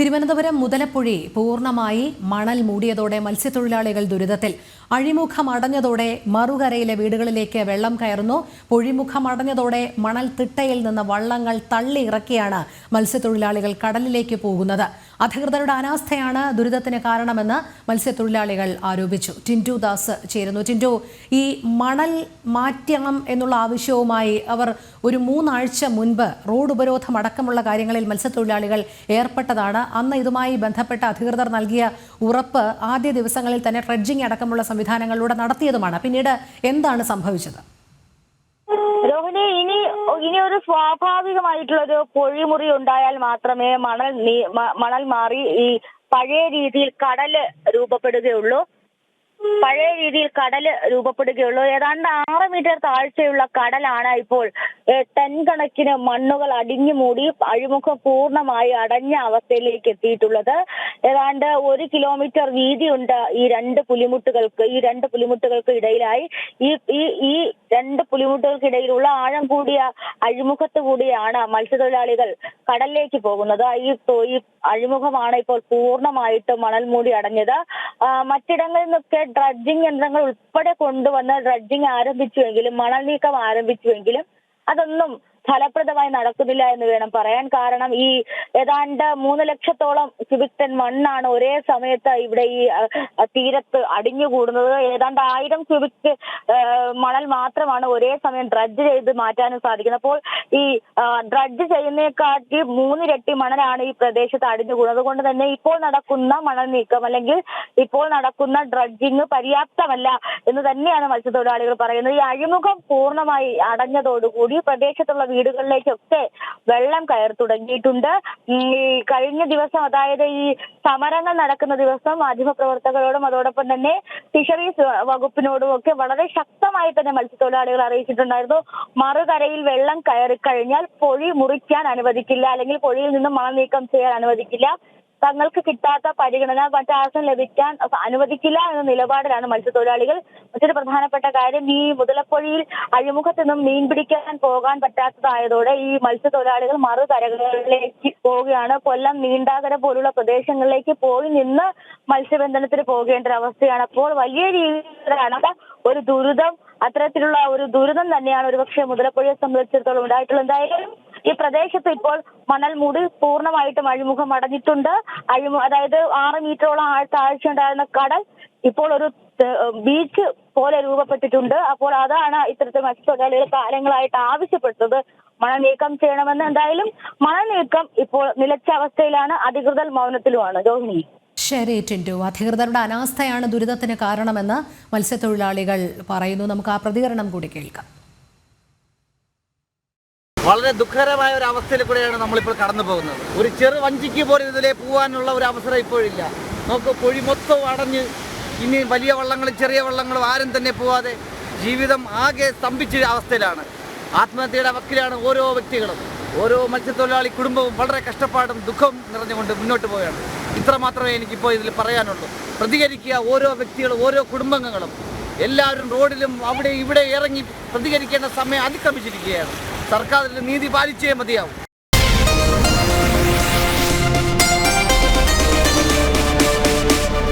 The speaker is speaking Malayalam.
തിരുവനന്തപുരം മുതലപ്പുഴി പൂർണ്ണമായി മണൽ മൂടിയതോടെ മത്സ്യത്തൊഴിലാളികൾ ദുരിതത്തിൽ. അഴിമുഖം അടഞ്ഞതോടെ മറുകരയിലെ വീടുകളിലേക്ക് വെള്ളം കയറുന്നു. പൊഴിമുഖം അടഞ്ഞതോടെ മണൽ തിട്ടയിൽ നിന്ന് വള്ളങ്ങൾ തള്ളി ഇറക്കിയാണ് മത്സ്യത്തൊഴിലാളികൾ കടലിലേക്ക് പോകുന്നത്. അധികൃതരുടെ അനാസ്ഥയാണ് ദുരിതത്തിന് കാരണമെന്ന് മത്സ്യത്തൊഴിലാളികൾ ആരോപിച്ചു. ടിൻറ്റു ദാസ് ചേരുന്നു. ടിൻറ്റു, ഈ മണൽ മാറ്റണം എന്നുള്ള ആവശ്യവുമായി അവർ ഒരു 3 ആഴ്ച മുൻപ് റോഡ് ഉപരോധം അടക്കമുള്ള കാര്യങ്ങളിൽ മത്സ്യത്തൊഴിലാളികൾ ഏർപ്പെട്ടതാണ്. അന്ന് ഇതുമായി ബന്ധപ്പെട്ട അധികൃതർ നൽകിയ ഉറപ്പ് ആദ്യ ദിവസങ്ങളിൽ തന്നെ ഡ്രഡ്ജിംഗ് അടക്കമുള്ള സംവിധാനങ്ങളിലൂടെ നടത്തിയതുമാണ്. പിന്നീട് എന്താണ് സംഭവിച്ചത്? രോഹിണി, ഇനി ഒരു സ്വാഭാവികമായിട്ടുള്ളൊരു പൊഴിമുറി ഉണ്ടായാൽ മാത്രമേ മണൽ മാറി ഈ പഴയ രീതിയിൽ കടല് രൂപപ്പെടുകയുള്ളൂ. ഏതാണ്ട് 6 മീറ്റർ താഴ്ചയുള്ള കടലാണ് ഇപ്പോൾ ടൺ കണക്കിന് മണ്ണുകൾ അടിഞ്ഞു മൂടി അഴിമുഖം പൂർണ്ണമായി അടഞ്ഞ അവസ്ഥയിലേക്ക് എത്തിയിട്ടുള്ളത്. ഏതാണ്ട് 1 കിലോമീറ്റർ വീതിയുണ്ട് ഈ രണ്ട് പുലിമുട്ടുകൾക്ക് ഇടയിലായി. ഈ രണ്ട് പുലിമുട്ടുകൾക്കിടയിലുള്ള ആഴം കൂടിയ അഴിമുഖത്ത് കൂടിയാണ് മത്സ്യത്തൊഴിലാളികൾ കടലിലേക്ക് പോകുന്നത്. ഈ അഴിമുഖമാണ് ഇപ്പോൾ പൂർണ്ണമായിട്ട് മണൽ മൂടി അടഞ്ഞത്. മറ്റിടങ്ങളിൽ നിന്നൊക്കെ ഡ്രഡ്ജിംഗ് യന്ത്രങ്ങൾ ഉൾപ്പെടെ കൊണ്ടുവന്ന് ഡ്രഡ്ജിംഗ് ആരംഭിച്ചുവെങ്കിലും മണൽ നീക്കം ആരംഭിച്ചുവെങ്കിലും അതൊന്നും ഫലപ്രദമായി നടക്കുന്നില്ല എന്ന് വേണം പറയാൻ. കാരണം ഈ ഏതാണ്ട് 3 ലക്ഷത്തോളം ക്യൂബിക് ടൺ മണ്ണാണ് ഒരേ സമയത്ത് ഇവിടെ ഈ തീരത്ത് അടിഞ്ഞുകൂടുന്നത്. ഏതാണ്ട് 1000 ക്യൂബിക് മണൽ മാത്രമാണ് ഒരേ സമയം ഡ്രഡ്ജ് ചെയ്ത് മാറ്റാനും സാധിക്കുന്നത്. അപ്പോൾ ഈ ഡ്രഡ്ജ് ചെയ്യുന്നതിനെക്കാട്ടി 3 ഇരട്ടി മണലാണ് ഈ പ്രദേശത്ത് അടിഞ്ഞുകൂടുന്നത്. അതുകൊണ്ട് തന്നെ ഇപ്പോൾ നടക്കുന്ന മണൽ നീക്കം അല്ലെങ്കിൽ ഇപ്പോൾ നടക്കുന്ന ഡ്രഡ്ജിങ് പര്യാപ്തമല്ല എന്ന് തന്നെയാണ് മത്സ്യത്തൊഴിലാളികൾ പറയുന്നത്. ഈ അഴിമുഖം പൂർണ്ണമായി അടഞ്ഞതോടുകൂടി പ്രദേശത്തുള്ള വീടുകളിലേക്കൊക്കെ വെള്ളം കയറി തുടങ്ങിയിട്ടുണ്ട്. ഈ കഴിഞ്ഞ ദിവസം, അതായത് ഈ സമരങ്ങൾ നടക്കുന്ന ദിവസം, മാധ്യമപ്രവർത്തകരോടും അതോടൊപ്പം തന്നെ ഫിഷറീസ് വകുപ്പിനോടും ഒക്കെ വളരെ ശക്തമായി തന്നെ മത്സ്യത്തൊഴിലാളികൾ അറിയിച്ചിട്ടുണ്ടായിരുന്നു. മറുകരയിൽ വെള്ളം കയറി കഴിഞ്ഞാൽ പൊഴി മുറിക്കാൻ അനുവദിക്കില്ല, അല്ലെങ്കിൽ പൊഴിയിൽ നിന്ന് മണൽ നീക്കം ചെയ്യാൻ അനുവദിക്കില്ല, തങ്ങൾക്ക് കിട്ടാത്ത പരിഗണന മറ്റാർക്കും ലഭിക്കാൻ അനുവദിക്കില്ല എന്ന നിലപാടിലാണ് മത്സ്യത്തൊഴിലാളികൾ. മറ്റൊരു പ്രധാനപ്പെട്ട കാര്യം, ഈ മുതലപ്പൊഴിയിൽ അഴിമുഖത്ത് നിന്നും മീൻ പിടിക്കാൻ പോകാൻ പറ്റാത്തതായതോടെ ഈ മത്സ്യത്തൊഴിലാളികൾ മറുകരകളിലേക്ക് പോവുകയാണ്. കൊല്ലം, നീണ്ടാകര പോലുള്ള പ്രദേശങ്ങളിലേക്ക് പോയി നിന്ന് മത്സ്യബന്ധനത്തിന് പോകേണ്ട ഒരവസ്ഥയാണ്. അപ്പോൾ വലിയ രീതിയിലാണ് ഒരു ദുരിതം, അത്തരത്തിലുള്ള ഒരു ദുരിതം തന്നെയാണ് ഒരുപക്ഷെ മുതലപ്പൊഴിയെ സംബന്ധിച്ചിടത്തോളം ഉണ്ടായിട്ടുള്ളത്. എന്തായാലും ഈ പ്രദേശത്ത് ഇപ്പോൾ മണൽ മൂടി പൂർണ്ണമായിട്ടും അഴിമുഖം അടഞ്ഞിട്ടുണ്ട്. അതായത് 6 മീറ്ററോളം താഴ്ച ഉണ്ടായിരുന്ന കടൽ ഇപ്പോൾ ഒരു ബീച്ച് പോലെ രൂപപ്പെട്ടിട്ടുണ്ട്. അപ്പോൾ അതാണ് ഇത്തരത്തിൽ മത്സ്യത്തൊഴിലാളികൾ കാലങ്ങളായിട്ട് ആവശ്യപ്പെട്ടത്, മണൽ നീക്കം ചെയ്യണമെന്ന്. എന്തായാലും മണൽ നീക്കം ഇപ്പോൾ നിലച്ച അവസ്ഥയിലാണ്, അധികൃതർ മൗനത്തിലുമാണ്. രോഹിണി. ശരി ടിൻറ്റു, അധികൃതരുടെ അനാസ്ഥയാണ് ദുരിതത്തിന് കാരണമെന്ന് മത്സ്യത്തൊഴിലാളികൾ പറയുന്നു. നമുക്ക് ആ പ്രതികരണം കൂടി കേൾക്കാം. വളരെ ദുഃഖകരമായ ഒരു അവസ്ഥയിൽ കൂടെയാണ് നമ്മളിപ്പോൾ കടന്നു പോകുന്നത്. ഒരു ചെറു വഞ്ചിക്ക് പോലും ഇതിലെ പോകാനുള്ള ഒരു അവസരം ഇപ്പോഴില്ല. നമുക്ക് പൊഴി മൊത്തം അടഞ്ഞ് ഇനി വലിയ വള്ളങ്ങളും ചെറിയ വള്ളങ്ങളും ആരും തന്നെ പോവാതെ ജീവിതം ആകെ സ്തംഭിച്ച അവസ്ഥയിലാണ്. ആത്മഹത്യയുടെ വക്കിലാണ് ഓരോ വ്യക്തികളും. ഓരോ മത്സ്യത്തൊഴിലാളി കുടുംബവും വളരെ കഷ്ടപ്പാടും ദുഃഖം നിറഞ്ഞുകൊണ്ട് മുന്നോട്ട് പോവുകയാണ്. ഇത്ര മാത്രമേ എനിക്കിപ്പോൾ ഇതിൽ പറയാനുള്ളൂ. പ്രതികരിക്കുക, ഓരോ വ്യക്തികളും ഓരോ കുടുംബാംഗങ്ങളും എല്ലാവരും റോഡിലും അവിടെ ഇവിടെ ഇറങ്ങി പ്രതികരിക്കേണ്ട സമയം അതിക്രമിച്ചിരിക്കുകയാണ്. സർക്കാർ നീതി പാലിച്ചേ മതിയാവും.